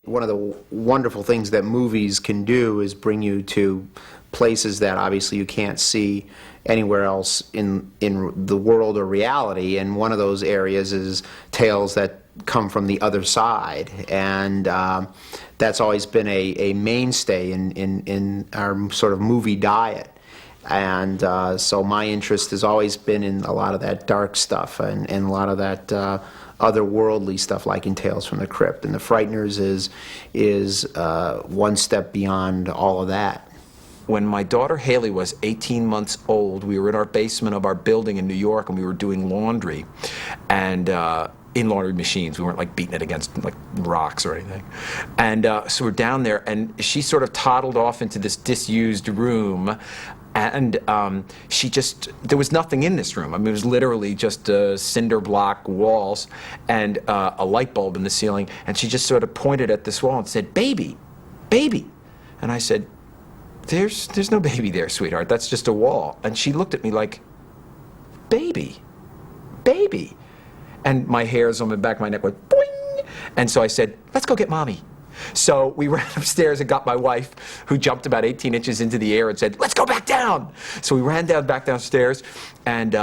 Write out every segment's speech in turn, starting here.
One of the wonderful things that movies can do is bring you to places that obviously you can't see anywhere else in the world or reality, and one of those areas is tales that come from the other side, and that's always been a mainstay in our sort of movie diet. And so my interest has always been in a lot of that dark stuff and a lot of that otherworldly stuff, like in Tales from the Crypt. And The Frighteners is one step beyond all of that. When my daughter Haley was 18 months old, we were in our basement of our building in New York, and we were doing laundry, and in laundry machines. We weren't like beating it against like rocks or anything. And so we're down there, and she sort of toddled off into this disused room. And there was nothing in this room. I mean, it was literally just cinder block walls and a light bulb in the ceiling. And she just sort of pointed at this wall and said, "Baby, baby." And I said, there's no baby there, sweetheart. That's just a wall. And she looked at me like, "Baby, baby." And my hairs on the back of my neck went boing. And so I said, "Let's go get Mommy." So we ran upstairs and got my wife, who jumped about 18 inches into the air, and said, "Let's go back down." So we ran back downstairs, and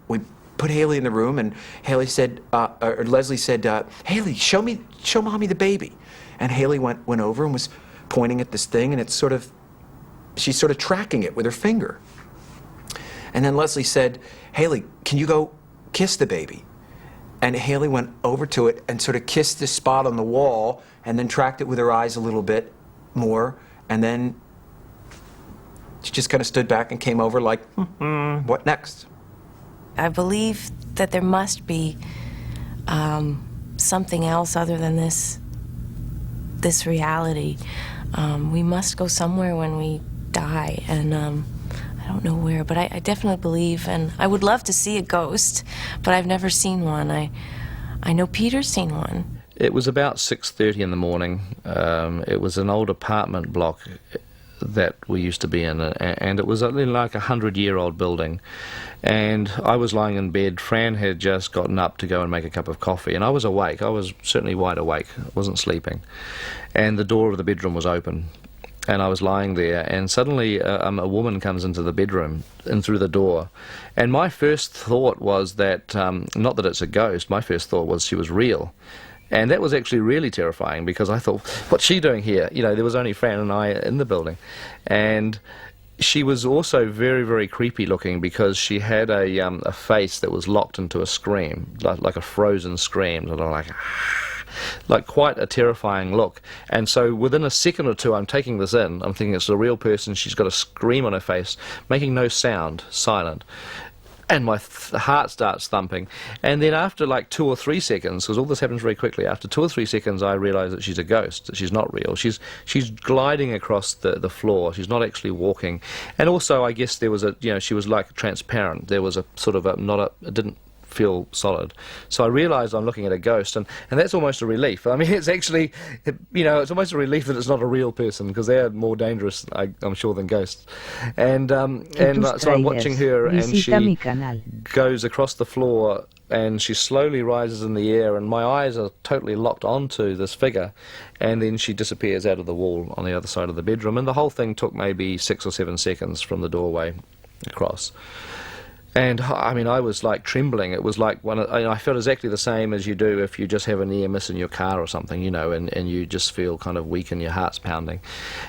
we put Haley in the room, and Haley said, or Leslie said, "Haley, show Mommy the baby." And Haley went over and was pointing at this thing, and she's sort of tracking it with her finger. And then Leslie said, "Haley, can you go kiss the baby?" And Haley went over to it and sort of kissed this spot on the wall, and then tracked it with her eyes a little bit more, and then she just kind of stood back and came over like, what next? I believe that there must be something else other than this reality. We must go somewhere when we die, and I don't know where, but I definitely believe, and I would love to see a ghost, but I've never seen one. I know Peter's seen one. It was about 6:30 in the morning. It was an old apartment block that we used to be in, and it was like a 100-year-old building. And I was lying in bed. Fran had just gotten up to go and make a cup of coffee, and I was awake. I was certainly wide awake. I wasn't sleeping. And the door of the bedroom was open. And I was lying there, and suddenly a woman comes into the bedroom and through the door. And my first thought was that, not that it's a ghost, my first thought was she was real. And that was actually really terrifying, because I thought, what's she doing here? You know, there was only Fran and I in the building. And she was also very, very creepy looking, because she had a face that was locked into a scream, like a frozen scream, like quite a terrifying look. And so within a second or two, I'm taking this in. I'm thinking it's a real person. She's got a scream on her face, making no sound, silent. And my heart starts thumping. And then after like 2 or 3 seconds, because all this happens very quickly, after 2 or 3 seconds I realise that she's a ghost, that she's not real. She's gliding across the floor. She's not actually walking. And also I guess there was she was like transparent. There was a sort of it didn't feel solid. So I realised I'm looking at a ghost, and that's almost a relief. I mean, it's actually, it's almost a relief that it's not a real person, because they're more dangerous, I'm sure, than ghosts. And so I'm watching her, and she goes across the floor, and she slowly rises in the air, and my eyes are totally locked onto this figure, and then she disappears out of the wall on the other side of the bedroom, and the whole thing took maybe 6 or 7 seconds from the doorway across. And I mean, I was like trembling. It was like I felt exactly the same as you do if you just have a near miss in your car or something, and you just feel kind of weak and your heart's pounding.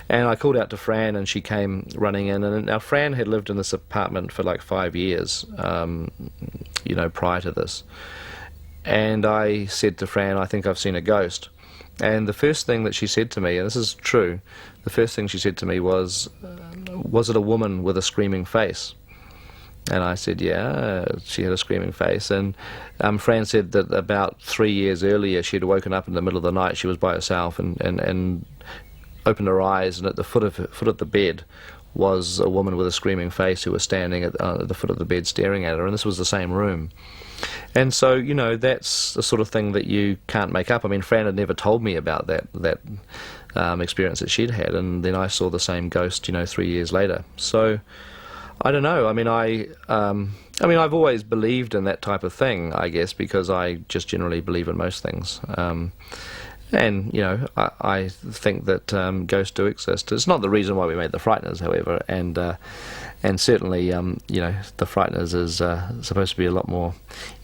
And I called out to Fran, and she came running in. And now Fran had lived in this apartment for like 5 years, prior to this. And I said to Fran, "I think I've seen a ghost." And the first thing that she said to me, and this is true, the first thing she said to me was it a woman with a screaming face? And I said, yeah, she had a screaming face. And Fran said that about 3 years earlier she'd woken up in the middle of the night. She was by herself and opened her eyes, and at the foot of the bed was a woman with a screaming face who was standing at the foot of the bed staring at her, and this was the same room. And so, that's the sort of thing that you can't make up. I mean, Fran had never told me about that experience that she'd had, and then I saw the same ghost, 3 years later. So I don't know. I mean, I've always believed in that type of thing, I guess, because I just generally believe in most things. And, you know, I think that ghosts do exist. It's not the reason why we made The Frighteners, however, and certainly, you know, The Frighteners is supposed to be a lot more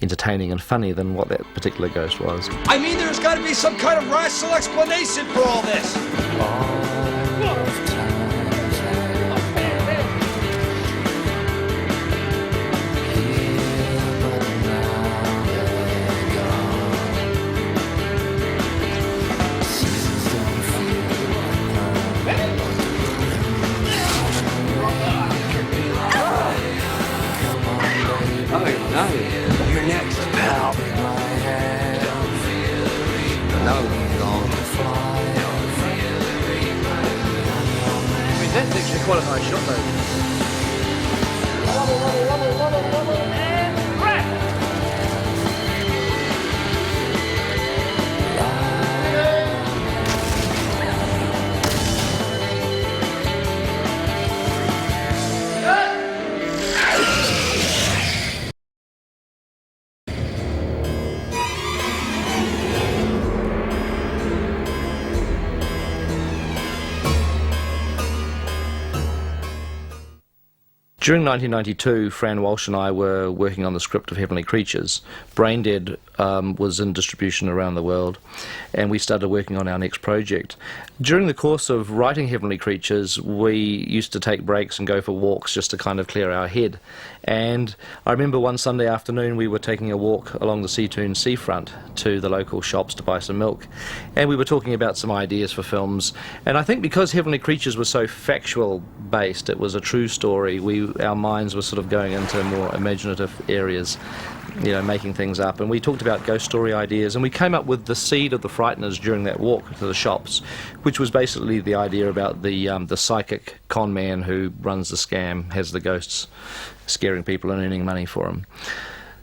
entertaining and funny than what that particular ghost was. I mean, there's got to be some kind of rational explanation for all this. You're next, pal. Another one's gone. I mean, that's actually quite a nice shot, though. During 1992, Fran Walsh and I were working on the script of Heavenly Creatures. Braindead was in distribution around the world, and we started working on our next project. During the course of writing Heavenly Creatures, we used to take breaks and go for walks just to kind of clear our head. And I remember one Sunday afternoon we were taking a walk along the Seatoon seafront to the local shops to buy some milk, and we were talking about some ideas for films. And I think because Heavenly Creatures was so factual based, it was a true story, our minds were sort of going into more imaginative areas, you know, making things up. And we talked about ghost story ideas, and we came up with the seed of The Frighteners during that walk to the shops, which was basically the idea about the psychic con man who runs the scam, has the ghosts scaring people and earning money for them.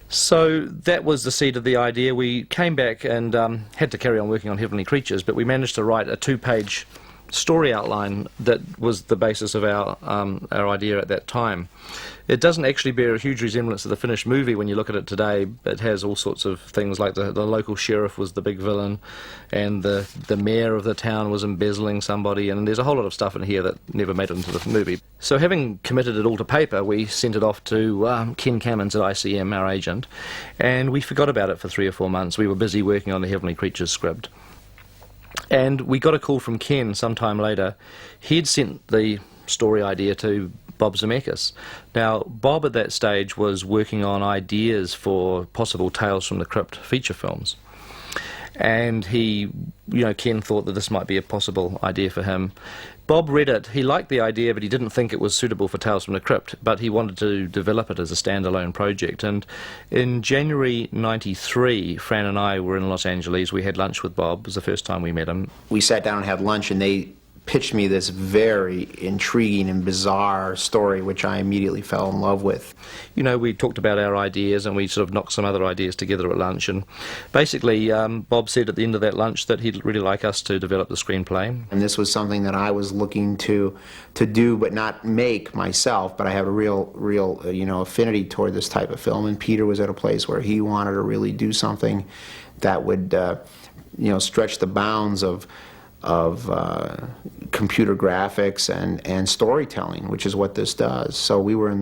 So that was the seed of the idea. We came back and had to carry on working on Heavenly Creatures, but we managed to write a 2-page story outline that was the basis of our idea at that time. It doesn't actually bear a huge resemblance to the finished movie when you look at it today. It has all sorts of things like the local sheriff was the big villain, and the mayor of the town was embezzling somebody, and there's a whole lot of stuff in here that never made it into the movie. So having committed it all to paper, we sent it off to Ken Cammons at ICM, our agent, and we forgot about it for 3 or 4 months. We were busy working on the Heavenly Creatures script. And we got a call from Ken sometime later. He'd sent the story idea to Bob Zemeckis. Now, Bob at that stage was working on ideas for possible Tales from the Crypt feature films. And Ken thought that this might be a possible idea for him. Bob read it, he liked the idea, but he didn't think it was suitable for Tales from the Crypt, but he wanted to develop it as a standalone project. And in January '93, Fran and I were in Los Angeles. We had lunch with Bob. It was the first time we met him. We sat down and had lunch, and they pitched me this very intriguing and bizarre story, which I immediately fell in love with. You know, we talked about our ideas, and we sort of knocked some other ideas together at lunch, and basically Bob said at the end of that lunch that he'd really like us to develop the screenplay. And this was something that I was looking to do, but not make myself, but I have a real affinity toward this type of film, and Peter was at a place where he wanted to really do something that would stretch the bounds of computer graphics and storytelling, which is what this does. So we were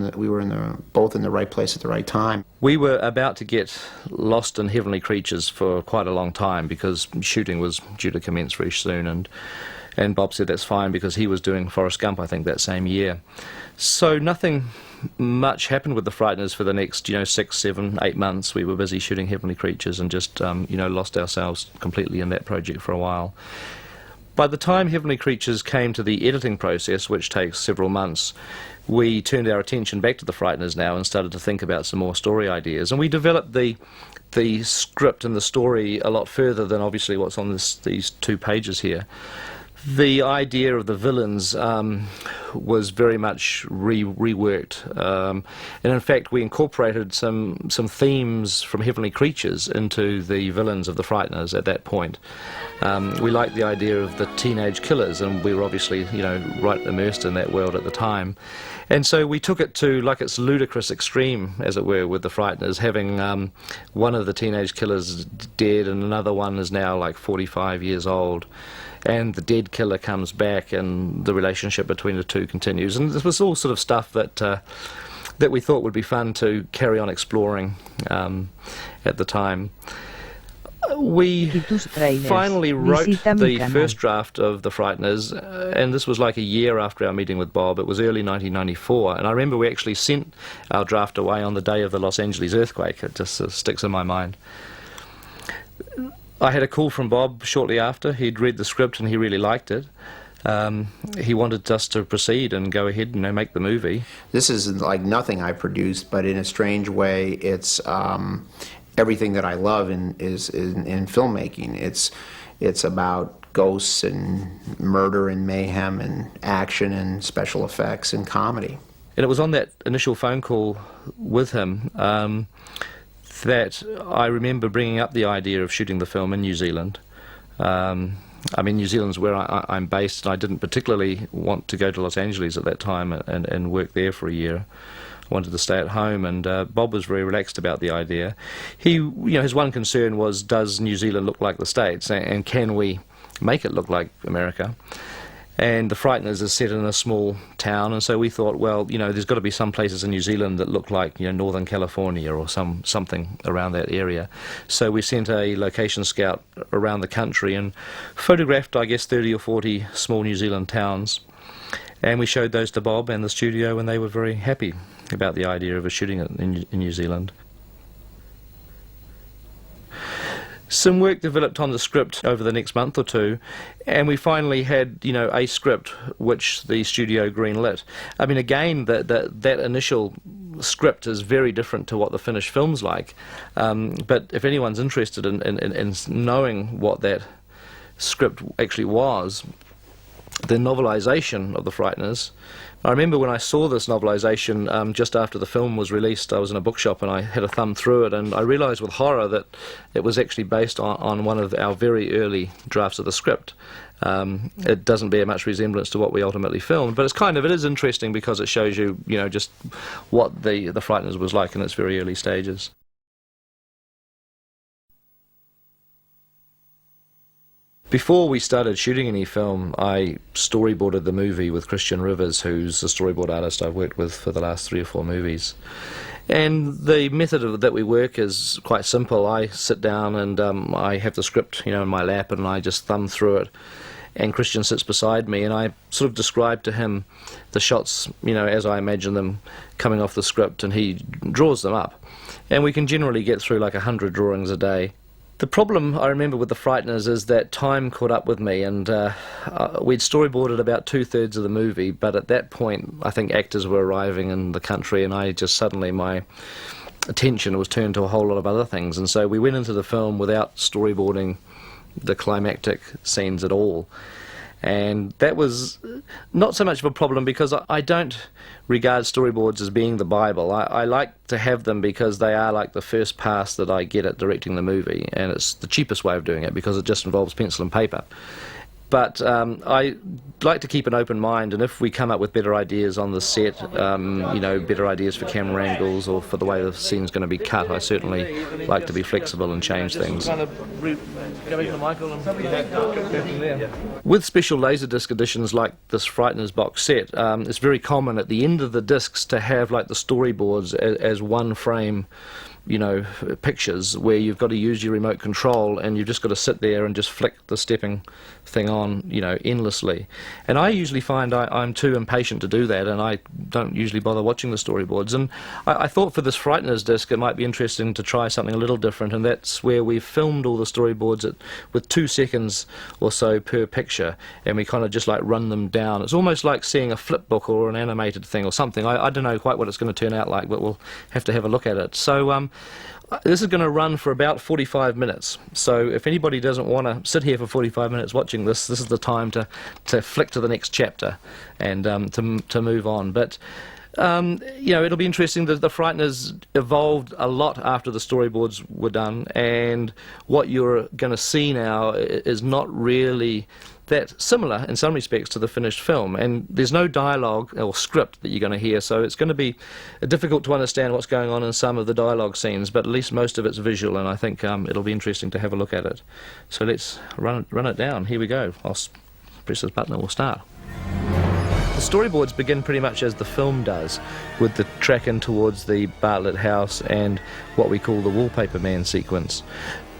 both in the right place at the right time. We were about to get lost in Heavenly Creatures for quite a long time because shooting was due to commence very soon, and Bob said that's fine because he was doing Forrest Gump, I think, that same year. So nothing much happened with The Frighteners for the next 6, 7, 8 months. We were busy shooting Heavenly Creatures and just lost ourselves completely in that project for a while. By the time Heavenly Creatures came to the editing process, which takes several months, we turned our attention back to The Frighteners now and started to think about some more story ideas. And we developed the script and the story a lot further than obviously what's on these 2 pages here. The idea of the villains was very much reworked, and in fact we incorporated some themes from Heavenly Creatures into the villains of the Frighteners at that point. We liked the idea of the teenage killers, and we were obviously, you know, right immersed in that world at the time. And so we took it to like its ludicrous extreme, as it were, with the Frighteners, having one of the teenage killers dead and another one is now like 45 years old. And the dead killer comes back and the relationship between the two continues. And this was all sort of stuff that that we thought would be fun to carry on exploring at the time. We finally wrote the first draft of The Frighteners, and this was like a year after our meeting with Bob. It was early 1994, and I remember we actually sent our draft away on the day of the Los Angeles earthquake. It just sticks in my mind. I had a call from Bob shortly after. He'd read the script and he really liked it. He wanted us to proceed and go ahead and make the movie. This is like nothing I produced, but in a strange way, it's everything that I love in filmmaking. It's about ghosts and murder and mayhem and action and special effects and comedy. And it was on that initial phone call with him that I remember bringing up the idea of shooting the film in New Zealand. I mean, New Zealand's where I'm based, and I didn't particularly want to go to Los Angeles at that time and work there for a year. I wanted to stay at home, and Bob was very relaxed about the idea. He, you know, his one concern was, does New Zealand look like the States, and can we make it look like America? And The Frighteners is set in a small town, and so we thought, well, you know, there's got to be some places in New Zealand that look like, you know, Northern California or something around that area. So we sent a location scout around the country and photographed, I guess, 30 or 40 small New Zealand towns. And we showed those to Bob and the studio, and they were very happy about the idea of us shooting it in New Zealand. Some work developed on the script over the next month or two, and we finally had, you know, a script which the studio greenlit. I mean, again, that initial script is very different to what the finished film's like. But if anyone's interested in knowing what that script actually was, the novelisation of The Frighteners. I remember when I saw this novelisation just after the film was released, I was in a bookshop and I had a thumb through it, and I realised with horror that it was actually based on one of our very early drafts of the script. It doesn't bear much resemblance to what we ultimately filmed, but it is interesting because it shows you, you know, just what the Frighteners was like in its very early stages. Before we started shooting any film, I storyboarded the movie with Christian Rivers, who's a storyboard artist I've worked with for the last 3 or 4 movies. And the method that we work is quite simple. I sit down and I have the script, you know, in my lap, and I just thumb through it. And Christian sits beside me, and I sort of describe to him the shots, you know, as I imagine them coming off the script, and he draws them up. And we can generally get through like 100 drawings a day. The problem I remember with The Frighteners is that time caught up with me, and we'd storyboarded about 2/3 of the movie, but at that point I think actors were arriving in the country, and I just suddenly, my attention was turned to a whole lot of other things, and so we went into the film without storyboarding the climactic scenes at all. And that was not so much of a problem because I don't regard storyboards as being the Bible. I like to have them because they are like the first pass that I get at directing the movie, and it's the cheapest way of doing it because it just involves pencil and paper. But I like to keep an open mind, and if we come up with better ideas on the set, you know, better ideas for camera angles or for the way the scene's going to be cut, I certainly like to be flexible and change things. With special Laserdisc editions like this Frighteners box set, it's very common at the end of the discs to have like the storyboards as one frame, you know, pictures where you've got to use your remote control and you've just got to sit there and just flick the stepping thing on, you know, endlessly. And I usually find I'm too impatient to do that, and I don't usually bother watching the storyboards. And I thought for this Frighteners disc it might be interesting to try something a little different, and that's where we've filmed all the storyboards with 2 seconds or so per picture, and we kind of just like run them down. It's almost like seeing a flip book or an animated thing or something. I don't know quite what it's going to turn out like, but we'll have to have a look at it. So This is going to run for about 45 minutes. So if anybody doesn't want to sit here for 45 minutes watching this, this is the time to flick to the next chapter and to move on. But you know, it'll be interesting that the Frighteners evolved a lot after the storyboards were done, and what you're going to see now is not really that similar in some respects to the finished film, and there's no dialogue or script that you're going to hear, so it's going to be difficult to understand what's going on in some of the dialogue scenes, but at least most of it's visual, and I think it'll be interesting to have a look at it. So let's run it down. Here we go. I'll press this button and we'll start. The storyboards begin pretty much as the film does, with the track in towards the Bartlett house and what we call the Wallpaper Man sequence.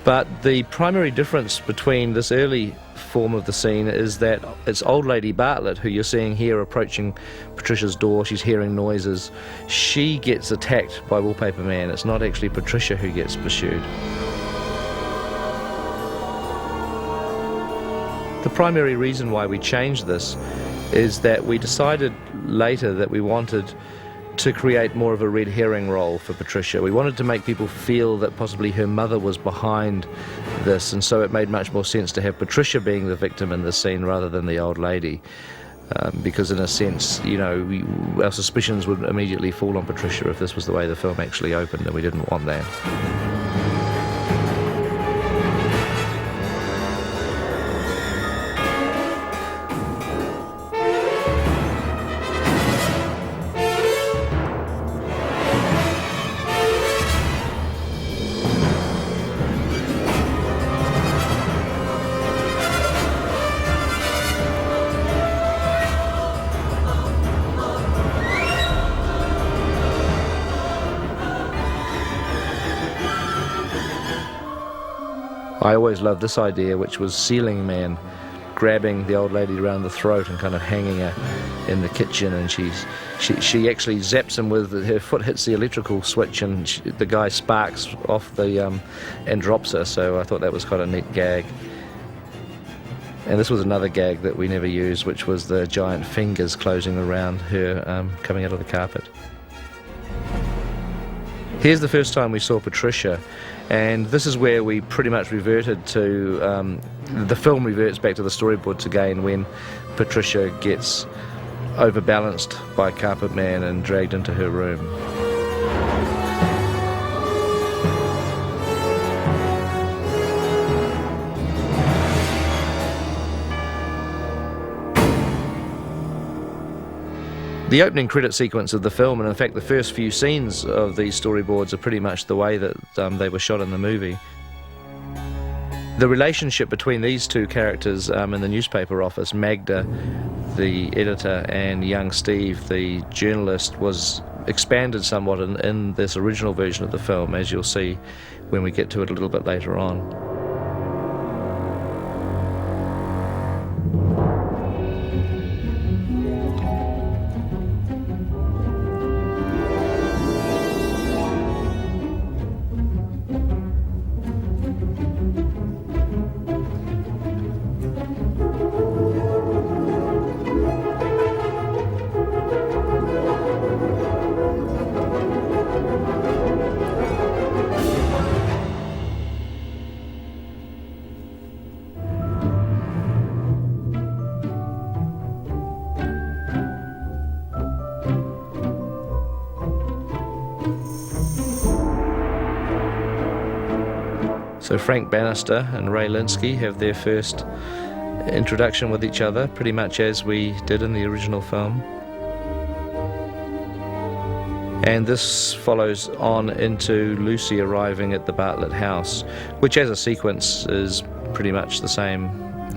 But the primary difference between this early form of the scene is that it's old lady Bartlett, who you're seeing here approaching Patricia's door. She's hearing noises. She gets attacked by Wallpaper Man. It's not actually Patricia who gets pursued. The primary reason why we changed this is that we decided later that we wanted to create more of a red herring role for Patricia. We wanted to make people feel that possibly her mother was behind this, and so it made much more sense to have Patricia being the victim in this scene rather than the old lady. Because in a sense, you know, our suspicions would immediately fall on Patricia if this was the way the film actually opened, and we didn't want that. I always loved this idea, which was Ceiling Man grabbing the old lady around the throat and kind of hanging her in the kitchen, and she actually zaps him with her foot, hits the electrical switch, and the guy sparks off the and drops her. So I thought that was quite a neat gag. And this was another gag that we never used, which was the giant fingers closing around her coming out of the carpet. Here's the first time we saw Patricia, and this is where we pretty much reverted to, the film reverts back to the storyboards again when Patricia gets overbalanced by Carpet Man and dragged into her room. The opening credit sequence of the film, and in fact the first few scenes of these storyboards, are pretty much the way that they were shot in the movie. The relationship between these two characters in the newspaper office, Magda, the editor, and young Steve, the journalist, was expanded somewhat in this original version of the film, as you'll see when we get to it a little bit later on. So Frank Bannister and Ray Linsky have their first introduction with each other, pretty much as we did in the original film. And this follows on into Lucy arriving at the Bartlett house, which as a sequence is pretty much the same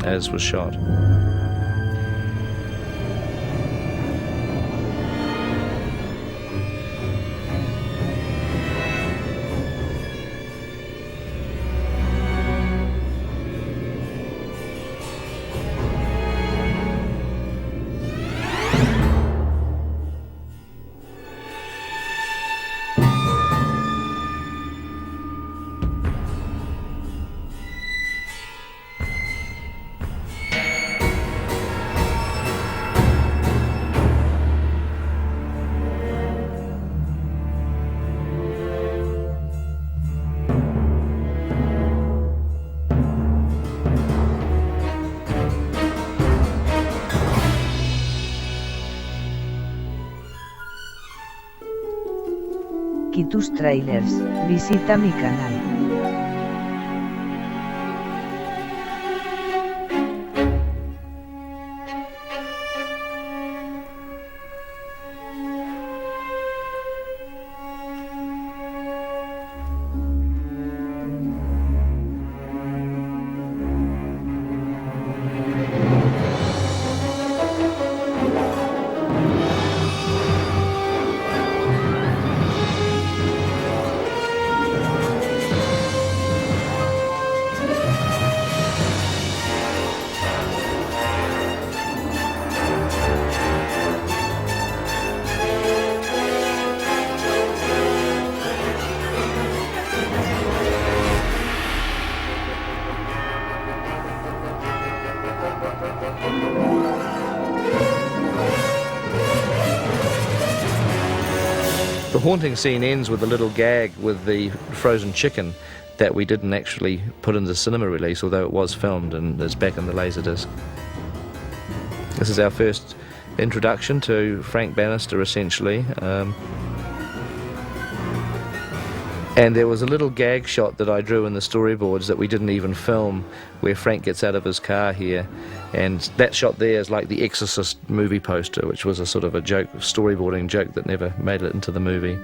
as was shot. aquí tus trailers, visita mi canal. The haunting scene ends with a little gag with the frozen chicken that we didn't actually put in the cinema release, although it was filmed and is back in the Laserdisc. This is our first introduction to Frank Bannister, essentially. And there was a little gag shot that I drew in the storyboards that we didn't even film, where Frank gets out of his car here, and that shot there is like the Exorcist movie poster, which was a sort of a joke, storyboarding joke that never made it into the movie.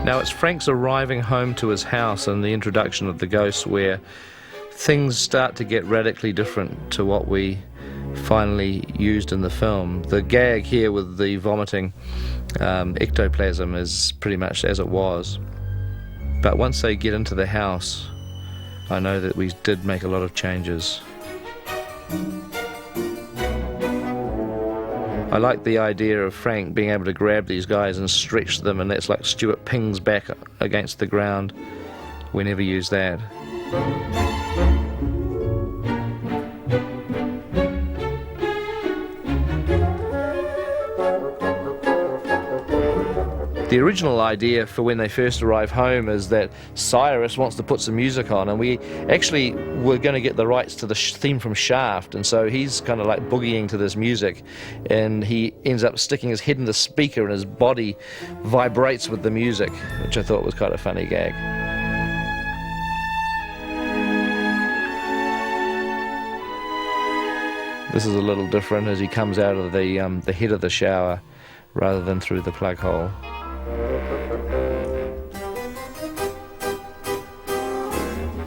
Now it's Frank's arriving home to his house and the introduction of the ghosts where things start to get radically different to what we finally used in the film. The gag here with the vomiting ectoplasm is pretty much as it was. But once they get into the house, I know that we did make a lot of changes. I like the idea of Frank being able to grab these guys and stretch them, and that's like Stuart pings back against the ground. We never use that. The original idea for when they first arrive home is that Cyrus wants to put some music on, and we actually were going to get the rights to the theme from Shaft, and so he's kind of like boogieing to this music, and he ends up sticking his head in the speaker and his body vibrates with the music, which I thought was quite a funny gag. This is a little different as he comes out of the head of the shower rather than through the plug hole.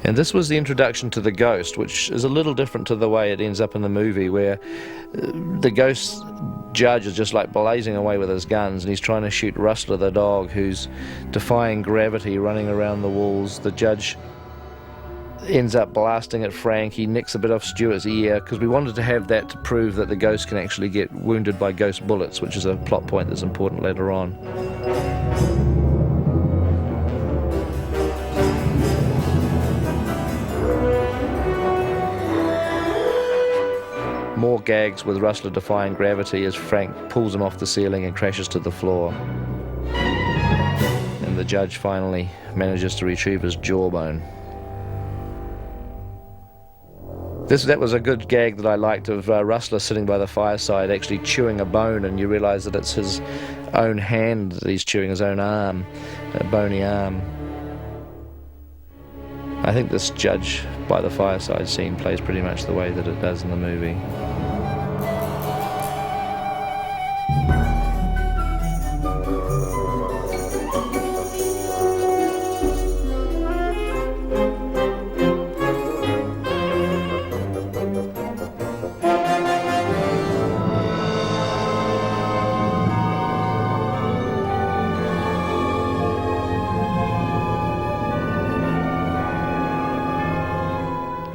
And this was the introduction to the ghost, which is a little different to the way it ends up in the movie, where the ghost judge is just like blazing away with his guns and he's trying to shoot Rustler the dog, who's defying gravity, running around the walls. The judge ends up blasting at Frank. He nicks a bit off Stuart's ear because we wanted to have that to prove that the ghost can actually get wounded by ghost bullets, which is a plot point that's important later on. More gags with Rustler defying gravity as Frank pulls him off the ceiling and crashes to the floor. And the judge finally manages to retrieve his jawbone. That was a good gag that I liked, of Rustler sitting by the fireside actually chewing a bone, and you realise that it's his own hand that he's chewing, his own arm, a bony arm. I think this judge by the fireside scene plays pretty much the way that it does in the movie.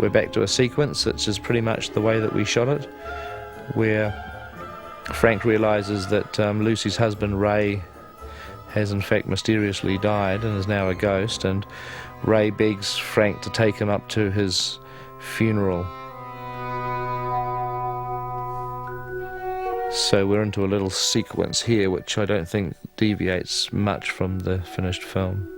we're back to a sequence, which is pretty much the way that we shot it, where Frank realises that Lucy's husband Ray has in fact mysteriously died and is now a ghost, and Ray begs Frank to take him up to his funeral. So we're into a little sequence here which I don't think deviates much from the finished film.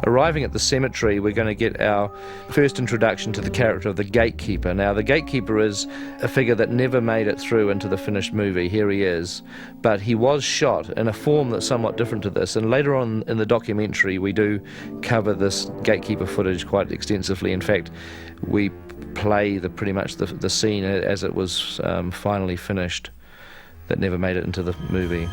Arriving at the cemetery, we're going to get our first introduction to the character of the gatekeeper. Now, the gatekeeper is a figure that never made it through into the finished movie. Here he is. But he was shot in a form that's somewhat different to this. And later on in the documentary, we do cover this gatekeeper footage quite extensively. In fact, we play pretty much the scene as it was finally finished that never made it into the movie.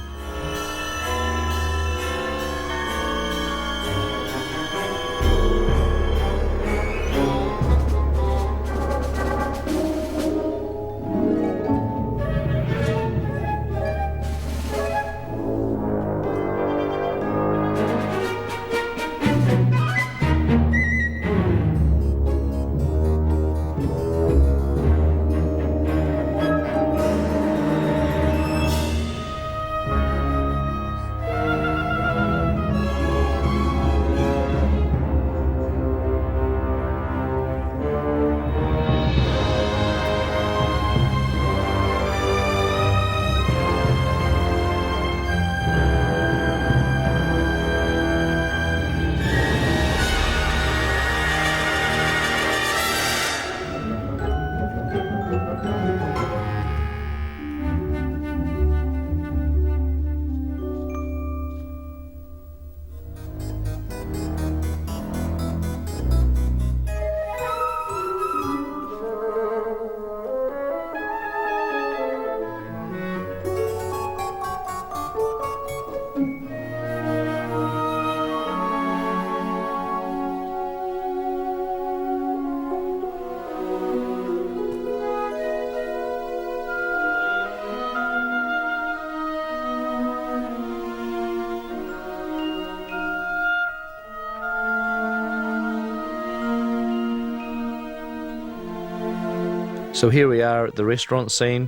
So here we are at the restaurant scene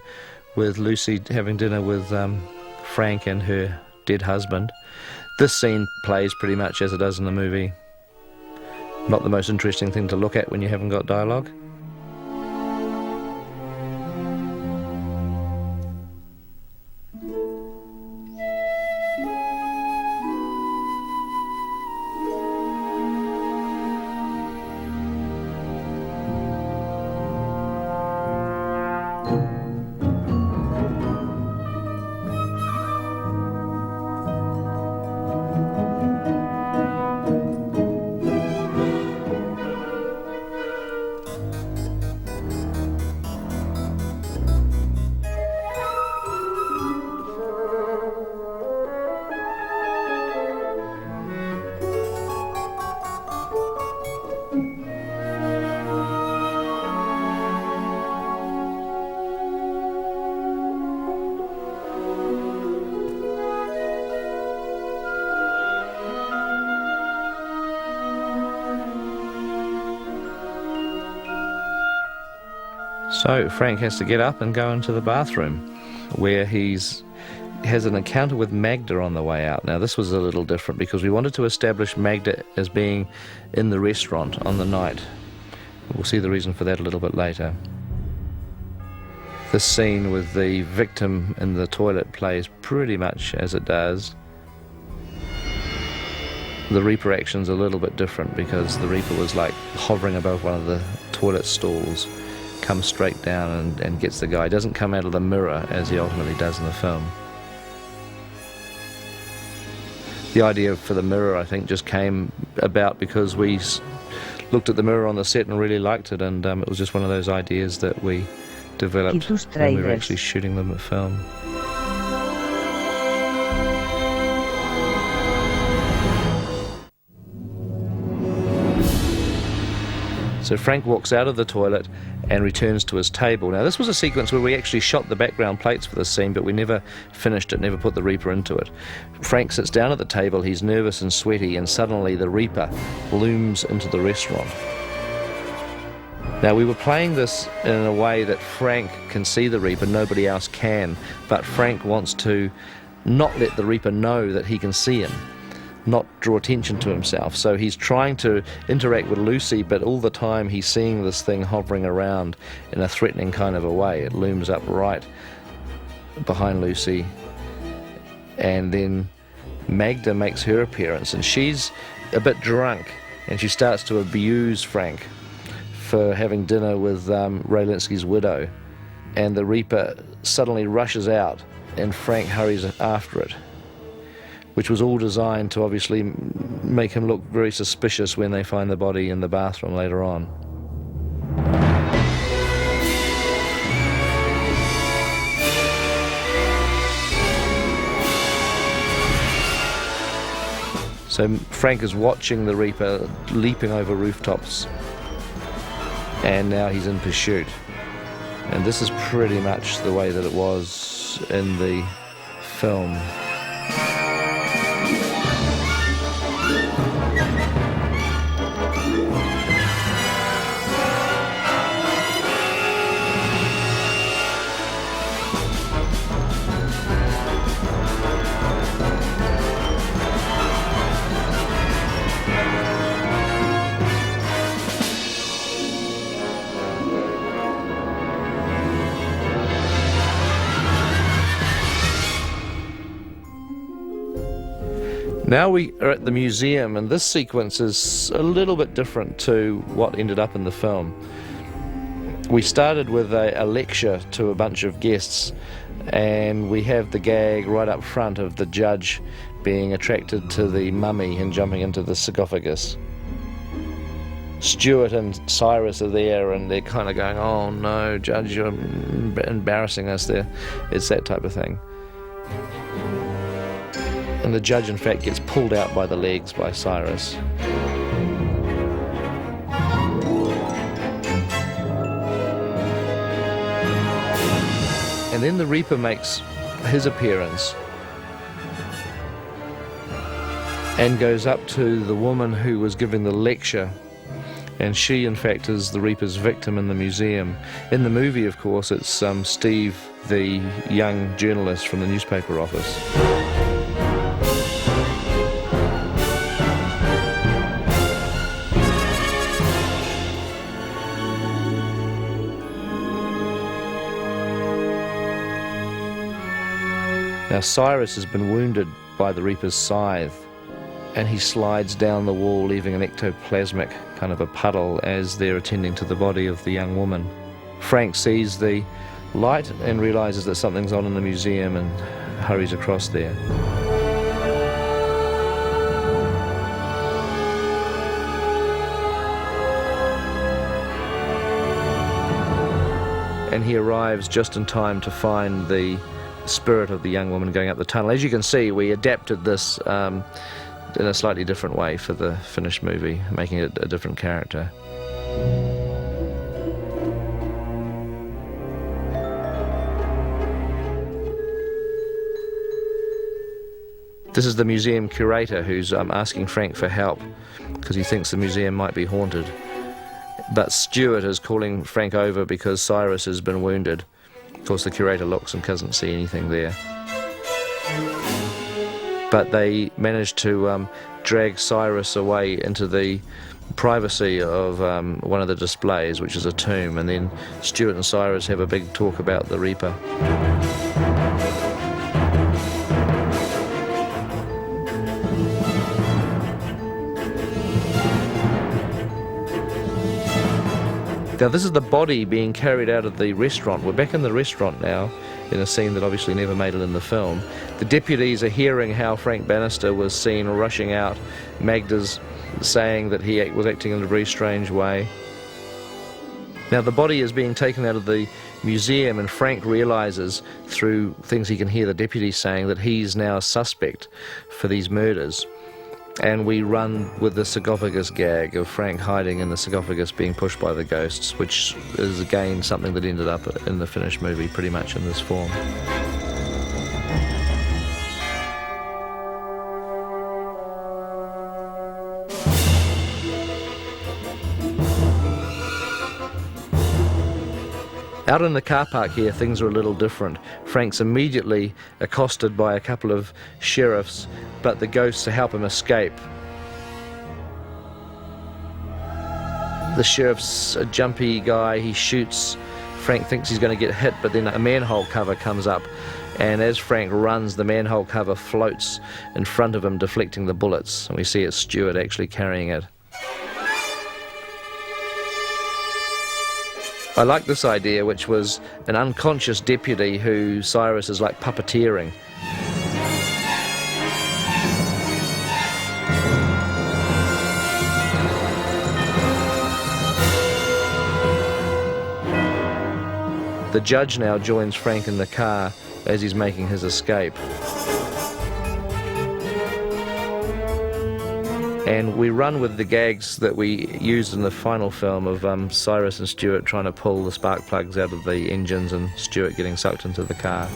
with Lucy having dinner with Frank and her dead husband. This scene plays pretty much as it does in the movie. Not the most interesting thing to look at when you haven't got dialogue. So Frank has to get up and go into the bathroom, where he has an encounter with Magda on the way out. Now this was a little different because we wanted to establish Magda as being in the restaurant on the night. We'll see the reason for that a little bit later. This scene with the victim in the toilet plays pretty much as it does. The Reaper action's a little bit different because the Reaper was like hovering above one of the toilet stalls, comes straight down and gets the guy. He doesn't come out of the mirror as he ultimately does in the film. The idea for the mirror, I think, just came about because we looked at the mirror on the set and really liked it, and it was just one of those ideas that we developed when we were actually shooting the film. So Frank walks out of the toilet and returns to his table. Now, this was a sequence where we actually shot the background plates for this scene, but we never finished it, never put the Reaper into it. Frank sits down at the table, he's nervous and sweaty, and suddenly the Reaper looms into the restaurant. Now, we were playing this in a way that Frank can see the Reaper, nobody else can, but Frank wants to not let the Reaper know that he can see him, not draw attention to himself. So he's trying to interact with Lucy, but all the time he's seeing this thing hovering around in a threatening kind of a way. It looms up right behind Lucy, and then Magda makes her appearance, and she's a bit drunk, and she starts to abuse Frank for having dinner with Ray Linsky's widow, and the Reaper suddenly rushes out and Frank hurries after it, which was all designed to obviously make him look very suspicious when they find the body in the bathroom later on. So Frank is watching the Reaper leaping over rooftops, and now he's in pursuit. And this is pretty much the way that it was in the film. Now we are at the museum, and this sequence is a little bit different to what ended up in the film. We started with a lecture to a bunch of guests, and we have the gag right up front of the judge being attracted to the mummy and jumping into the sarcophagus. Stuart and Cyrus are there, and they're kind of going, "Oh no, Judge, you're embarrassing us there." It's that type of thing. And the judge, in fact, gets pulled out by the legs by Cyrus. And then the Reaper makes his appearance and goes up to the woman who was giving the lecture, and she, in fact, is the Reaper's victim in the museum. In the movie, of course, it's Steve, the young journalist from the newspaper office. Now Cyrus has been wounded by the Reaper's scythe, and he slides down the wall, leaving an ectoplasmic kind of a puddle as they're attending to the body of the young woman. Frank sees the light and realizes that something's on in the museum and hurries across there. And he arrives just in time to find the spirit of the young woman going up the tunnel. As you can see, we adapted this in a slightly different way for the finished movie, making it a different character. This is the museum curator who's asking Frank for help because he thinks the museum might be haunted. But Stuart is calling Frank over because Cyrus has been wounded. Of course, the curator looks and doesn't see anything there. But they manage to drag Cyrus away into the privacy of one of the displays, which is a tomb, and then Stuart and Cyrus have a big talk about the Reaper. Now this is the body being carried out of the restaurant. We're back in the restaurant now, in a scene that obviously never made it in the film. The deputies are hearing how Frank Bannister was seen rushing out. Magda's saying that he was acting in a very strange way. Now the body is being taken out of the museum, and Frank realizes through things he can hear the deputies saying that he's now a suspect for these murders. And we run with the sarcophagus gag of Frank hiding in the sarcophagus being pushed by the ghosts, which is again something that ended up in the finished movie pretty much in this form. Out in the car park here, things are a little different. Frank's immediately accosted by a couple of sheriffs, but the ghosts help him escape. The sheriff's a jumpy guy, he shoots. Frank thinks he's going to get hit, but then a manhole cover comes up, and as Frank runs, the manhole cover floats in front of him, deflecting the bullets, and we see it's Stuart actually carrying it. I like this idea, which was an unconscious deputy who Cyrus is like puppeteering. The judge now joins Frank in the car as he's making his escape. And we run with the gags that we used in the final film of Cyrus and Stuart trying to pull the spark plugs out of the engines and Stuart getting sucked into the car.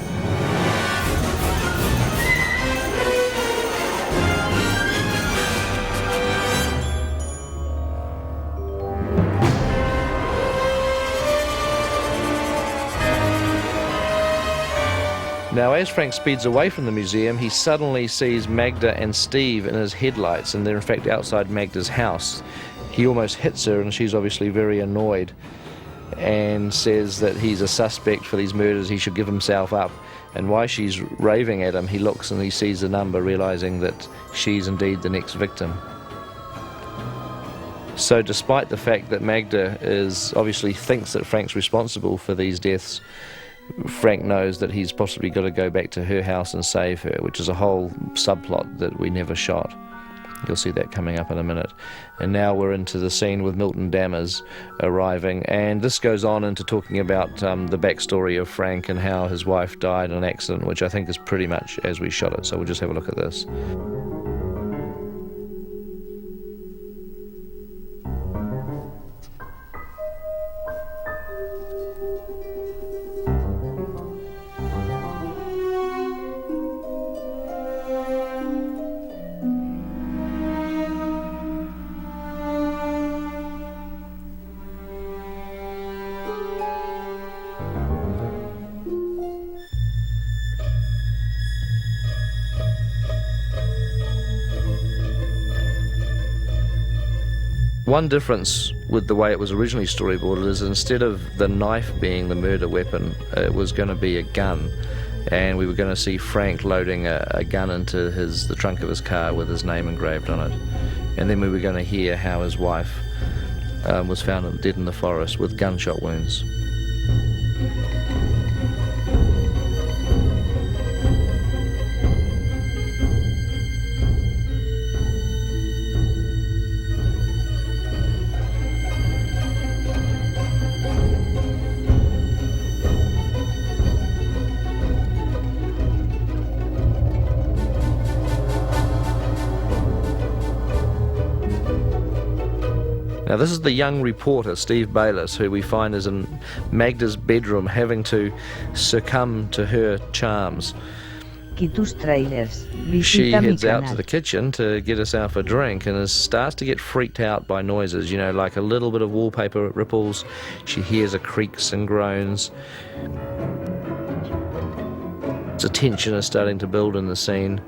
Now, as Frank speeds away from the museum, he suddenly sees Magda and Steve in his headlights, and they're in fact outside Magda's house. He almost hits her, and she's obviously very annoyed and says that he's a suspect for these murders, he should give himself up. And while she's raving at him, he looks and he sees the number, realizing that she's indeed the next victim. So despite the fact that Magda obviously thinks that Frank's responsible for these deaths, Frank knows that he's possibly got to go back to her house and save her, which is a whole subplot that we never shot. You'll see that coming up in a minute. And now we're into the scene with Milton Dammers arriving, and this goes on into talking about the backstory of Frank and how his wife died in an accident, which I think is pretty much as we shot it, so we'll just have a look at this. One difference with the way it was originally storyboarded is instead of the knife being the murder weapon, it was going to be a gun, and we were going to see Frank loading a gun into the trunk of his car with his name engraved on it, and then we were going to hear how his wife was found dead in the forest with gunshot wounds. Now this is the young reporter, Steve Bayliss, who we find is in Magda's bedroom having to succumb to her charms. Tráilers. She Visita mi heads out canal. to the kitchen to get herself a drink and starts to get freaked out by noises, you know, like a little bit of wallpaper ripples. She hears creaks and groans. The tension is starting to build in the scene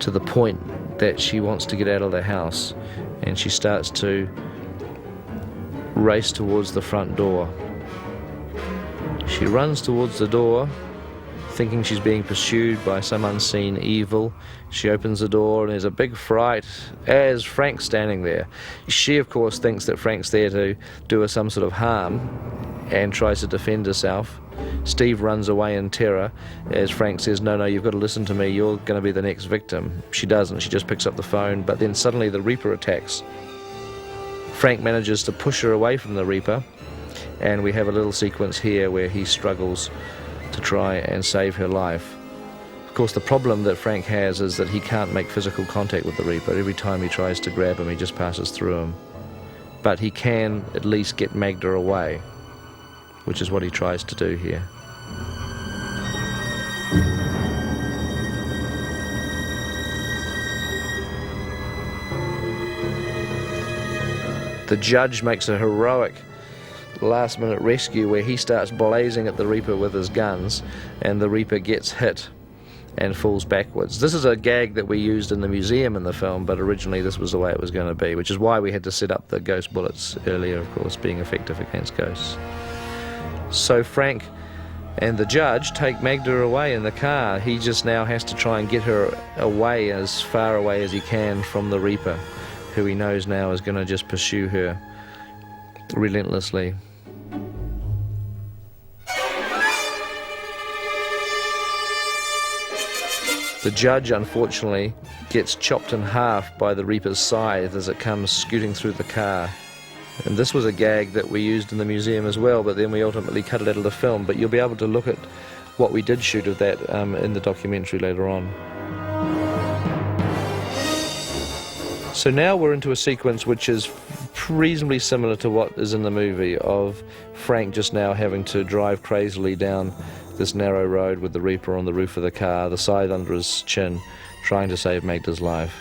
to the point that she wants to get out of the house, and she starts to race towards the front door. She runs towards the door, thinking she's being pursued by some unseen evil. She opens the door and there's a big fright as Frank's standing there. She, of course, thinks that Frank's there to do her some sort of harm and tries to defend herself. Steve runs away in terror as Frank says, no, you've got to listen to me, you're going to be the next victim. She doesn't, she just picks up the phone, but then suddenly the Reaper attacks. Frank manages to push her away from the Reaper, and we have a little sequence here where he struggles to try and save her life. Of Of course, the problem that Frank has is that he can't make physical contact with the Reaper. Every time he tries to grab him, he just passes through him. But he can at least get Magda away, which is what he tries to do here. The judge makes a heroic last-minute rescue where he starts blazing at the Reaper with his guns, and the Reaper gets hit and falls backwards. This is a gag that we used in the museum in the film, but originally this was the way it was going to be, which is why we had to set up the ghost bullets earlier, of course, being effective against ghosts. So Frank and the judge take Magda away in the car. He just now has to try and get her away, as far away as he can from the Reaper, who he knows now is going to just pursue her relentlessly. The judge, unfortunately, gets chopped in half by the Reaper's scythe as it comes scooting through the car. And this was a gag that we used in the museum as well, but then we ultimately cut it out of the film. But you'll be able to look at what we did shoot of that in the documentary later on. So now we're into a sequence which is reasonably similar to what is in the movie, of Frank just now having to drive crazily down this narrow road with the Reaper on the roof of the car, the scythe under his chin, trying to save Magda's life.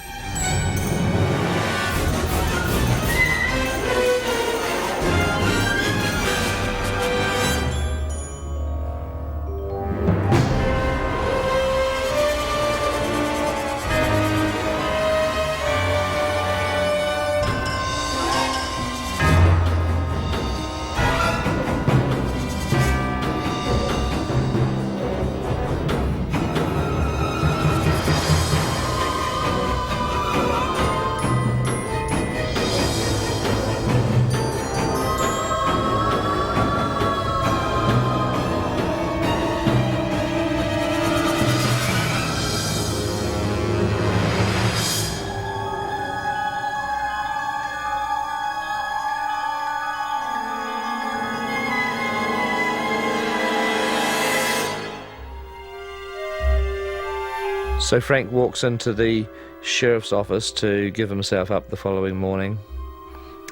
So Frank walks into the sheriff's office to give himself up the following morning,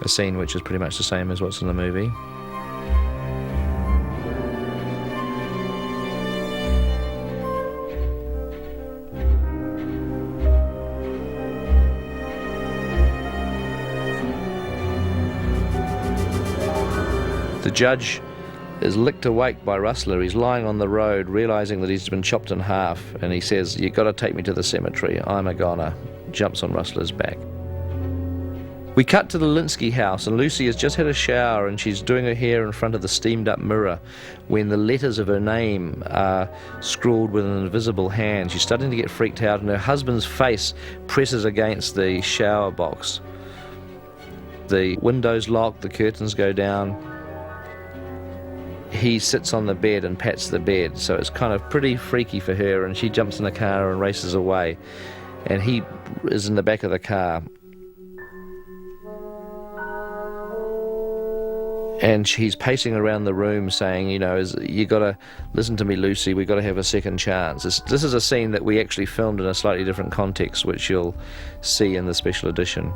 a scene which is pretty much the same as what's in the movie. The judge is licked awake by Rustler. He's lying on the road, realizing that he's been chopped in half, and he says, "You've got to take me to the cemetery. I'm a goner." Jumps on Rustler's back. We cut to the Linsky house, and Lucy has just had a shower, and she's doing her hair in front of the steamed-up mirror when the letters of her name are scrawled with an invisible hand. She's starting to get freaked out, and her husband's face presses against the shower box. The window's locked, the curtains go down. He sits on the bed and pats the bed, so it's kind of pretty freaky for her, and she jumps in the car and races away, and he is in the back of the car. And he's pacing around the room saying, you know, you got to listen to me, Lucy, we got to have a second chance. This is a scene that we actually filmed in a slightly different context, which you'll see in the special edition.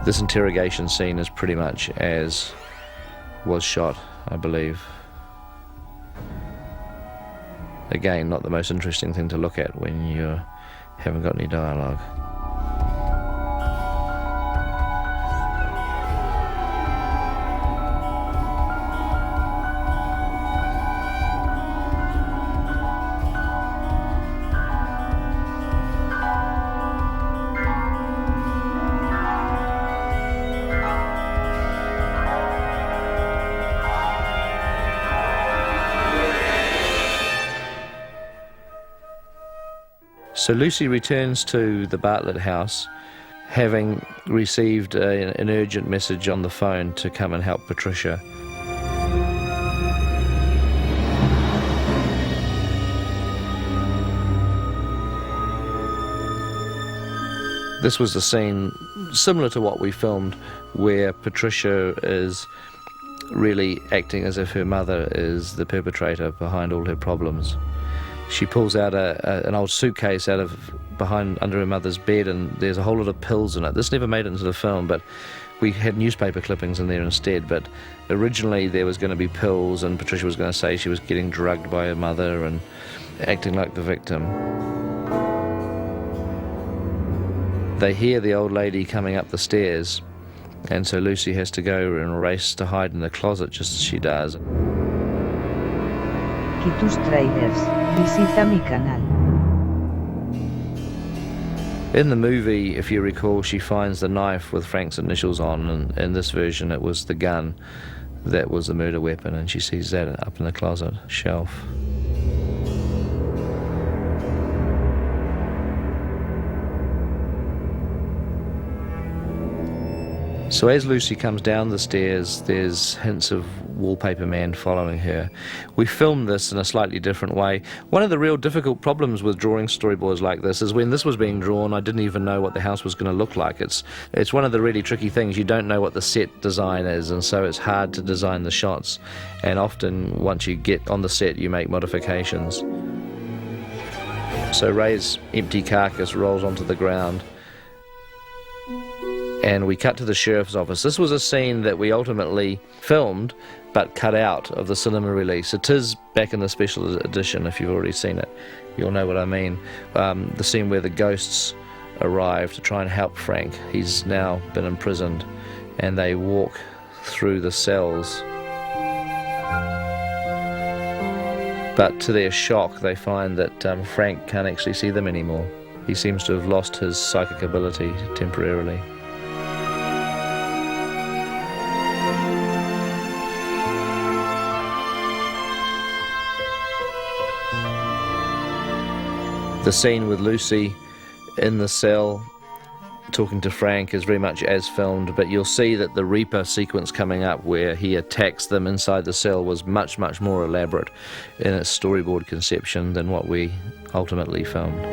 This interrogation scene is pretty much as was shot, I believe. Again, not the most interesting thing to look at when you haven't got any dialogue. So Lucy returns to the Bartlett house, having received an urgent message on the phone to come and help Patricia. This was the scene similar to what we filmed, where Patricia is really acting as if her mother is the perpetrator behind all her problems. She pulls out an old suitcase out of under her mother's bed, and there's a whole lot of pills in it. This never made it into the film, but we had newspaper clippings in there instead. But originally there was going to be pills, and Patricia was going to say she was getting drugged by her mother and acting like the victim. They hear the old lady coming up the stairs, and so Lucy has to go and race to hide in the closet just as she does. Quitus Trailers, visita mi canal. In the movie, if you recall, she finds the knife with Frank's initials on, and in this version it was the gun that was the murder weapon, and she sees that up in the closet shelf. So as Lucy comes down the stairs, there's hints of Wallpaper Man following her. We filmed this in a slightly different way. One of the real difficult problems with drawing storyboards like this is when this was being drawn, I didn't even know what the house was going to look like. It's one of the really tricky things. You don't know what the set design is, and so it's hard to design the shots. And often, once you get on the set, you make modifications. So Ray's empty carcass rolls onto the ground, and we cut to the sheriff's office. This was a scene that we ultimately filmed but cut out of the cinema release. It is back in the special edition. If you've already seen it, you'll know what I mean. The scene where the ghosts arrive to try and help Frank. He's now been imprisoned, and they walk through the cells. But to their shock, they find that Frank can't actually see them anymore. He seems to have lost his psychic ability temporarily. The scene with Lucy in the cell talking to Frank is very much as filmed, but you'll see that the Reaper sequence coming up where he attacks them inside the cell was much, much more elaborate in its storyboard conception than what we ultimately filmed.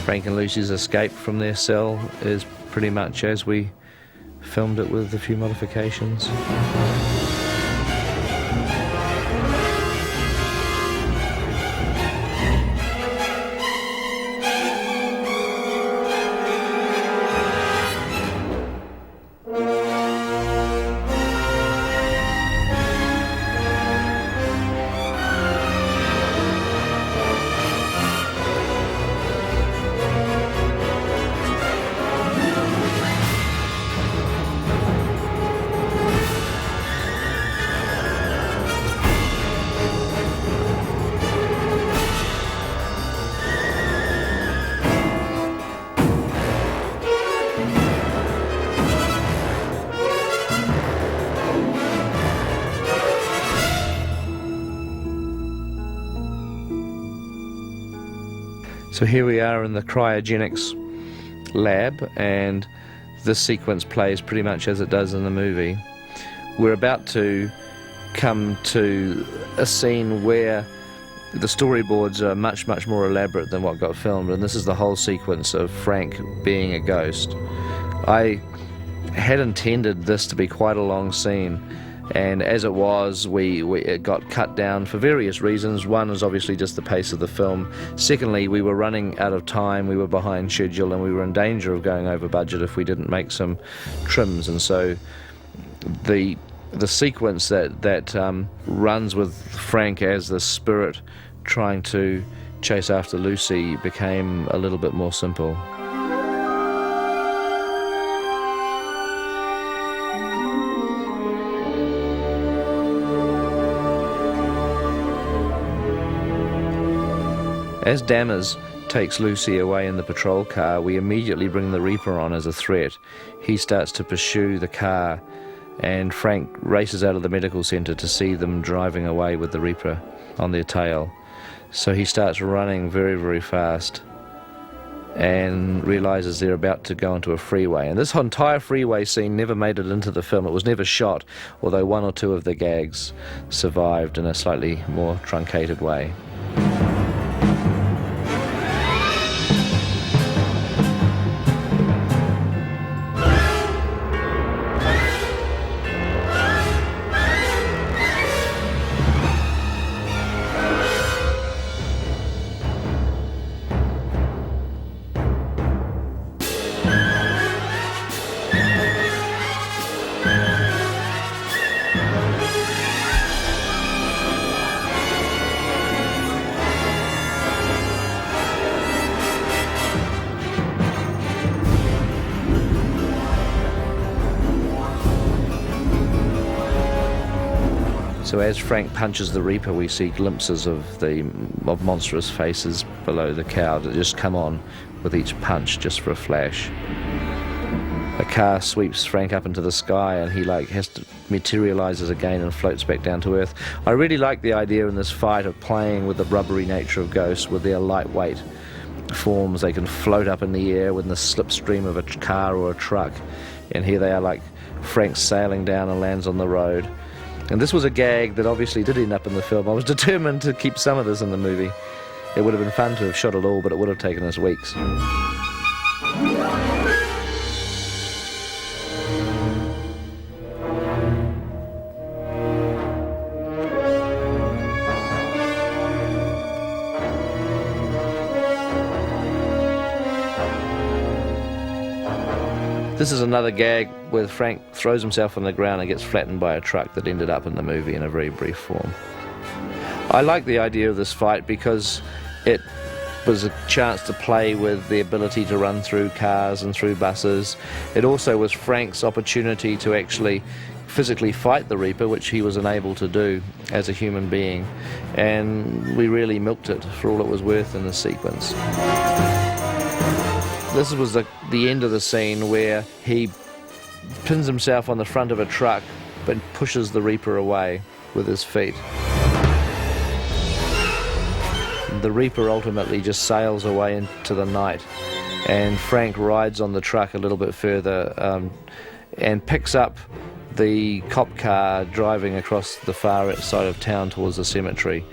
Frank and Lucy's escape from their cell is pretty much as we filmed it, with a few modifications. So here we are in the cryogenics lab, and this sequence plays pretty much as it does in the movie. We're about to come to a scene where the storyboards are much, much more elaborate than what got filmed, and this is the whole sequence of Frank being a ghost. I had intended this to be quite a long scene, And as it was, it got cut down for various reasons. One is obviously just the pace of the film. Secondly, we were running out of time, we were behind schedule, and we were in danger of going over budget if we didn't make some trims. And so the sequence that runs with Frank as the spirit trying to chase after Lucy became a little bit more simple. As Dammers takes Lucy away in the patrol car, we immediately bring the Reaper on as a threat. He starts to pursue the car, and Frank races out of the medical centre to see them driving away with the Reaper on their tail. So he starts running very, very fast and realises they're about to go into a freeway. And this entire freeway scene never made it into the film. It was never shot, although one or two of the gags survived in a slightly more truncated way. So as Frank punches the Reaper, we see glimpses of monstrous faces below the cow that just come on with each punch, just for a flash. A car sweeps Frank up into the sky, and he has to materializes again and floats back down to earth. I really like the idea in this fight of playing with the rubbery nature of ghosts with their lightweight forms. They can float up in the air within the slipstream of a car or a truck, and here they are like Frank sailing down and lands on the road. And this was a gag that obviously did end up in the film. I was determined to keep some of this in the movie. It would have been fun to have shot it all, but it would have taken us weeks. This is another gag where Frank throws himself on the ground and gets flattened by a truck that ended up in the movie in a very brief form. I like the idea of this fight because it was a chance to play with the ability to run through cars and through buses. It also was Frank's opportunity to actually physically fight the Reaper, which he was unable to do as a human being, and we really milked it for all it was worth in this sequence. This was the end of the scene where he pins himself on the front of a truck but pushes the Reaper away with his feet. The Reaper ultimately just sails away into the night, and Frank rides on the truck a little bit further and picks up the cop car driving across the far side of town towards the cemetery.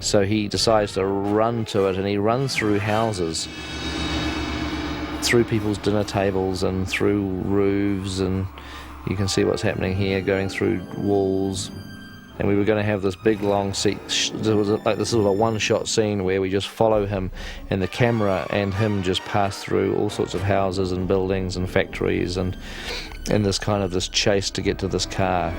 So he decides to run to it, and he runs through houses, through people's dinner tables and through roofs, and you can see what's happening here, going through walls. And we were going to have this big long scene. This was a one-shot scene where we just follow him, and the camera and him just pass through all sorts of houses and buildings and factories, and in this chase to get to this car.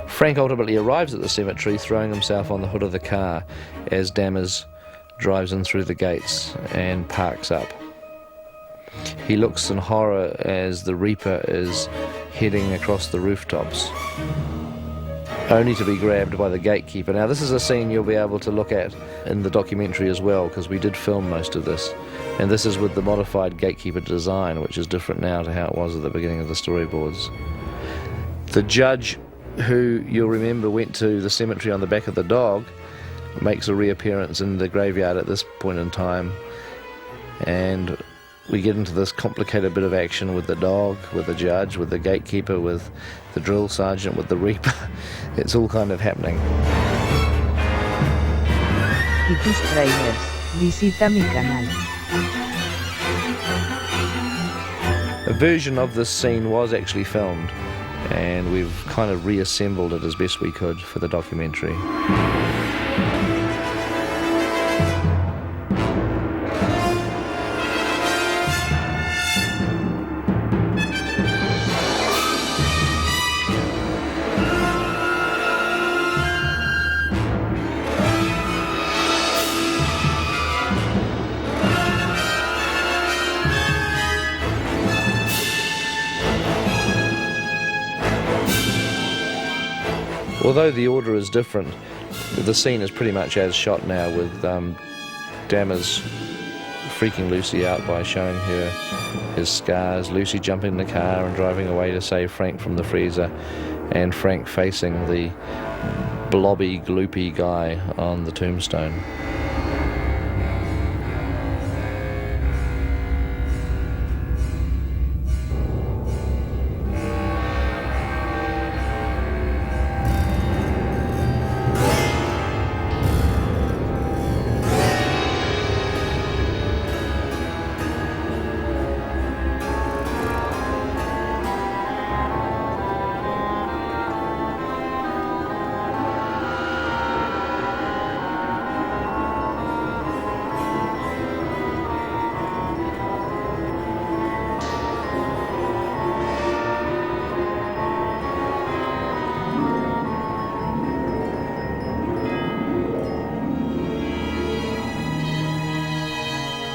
Frank ultimately arrives at the cemetery, throwing himself on the hood of the car as Dammers drives in through the gates and parks up. He looks in horror as the Reaper is heading across the rooftops, only to be grabbed by the gatekeeper. Now, this is a scene you'll be able to look at in the documentary as well, because we did film most of this. And this is with the modified gatekeeper design, which is different now to how it was at the beginning of the storyboards. The judge, who you'll remember went to the cemetery on the back of the dog, makes a reappearance in the graveyard at this point in time, and we get into this complicated bit of action with the dog, with the judge, with the gatekeeper, with the drill sergeant, with the reaper. It's all kind of happening. Y tus trailers, visita mi canal. A version of this scene was actually filmed, and we've kind of reassembled it as best we could for the documentary. Although the order is different, the scene is pretty much as shot now, with Dammers freaking Lucy out by showing her his scars, Lucy jumping in the car and driving away to save Frank from the freezer, and Frank facing the blobby, gloopy guy on the tombstone.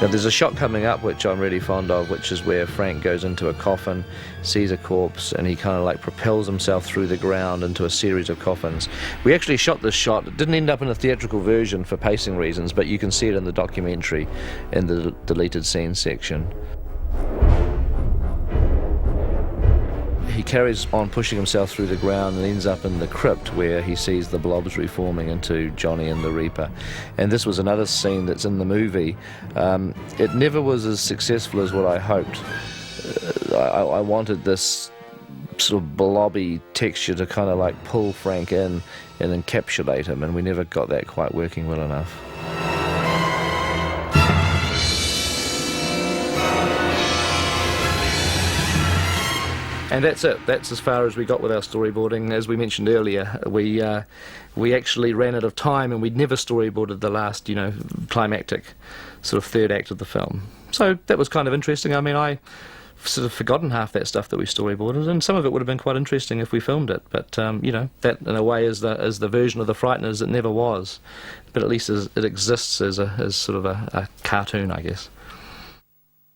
Now there's a shot coming up which I'm really fond of, which is where Frank goes into a coffin, sees a corpse, and he kind of like propels himself through the ground into a series of coffins. We actually shot this shot. It didn't end up in a theatrical version for pacing reasons, but you can see it in the documentary in the deleted scenes section. He carries on pushing himself through the ground and ends up in the crypt where he sees the blobs reforming into Johnny and the Reaper. And this was another scene that's in the movie. It never was as successful as what I hoped. I wanted this sort of blobby texture to kind of like pull Frank in and encapsulate him, and we never got that quite working well enough. And that's it. That's as far as we got with our storyboarding. As we mentioned earlier, we actually ran out of time, and we'd never storyboarded the last, climactic sort of third act of the film. So that was kind of interesting. I mean, I sort of forgotten half that stuff that we storyboarded, and some of it would have been quite interesting if we filmed it. But that in a way is the version of The Frighteners it never was. But at least it exists as sort of a cartoon, I guess.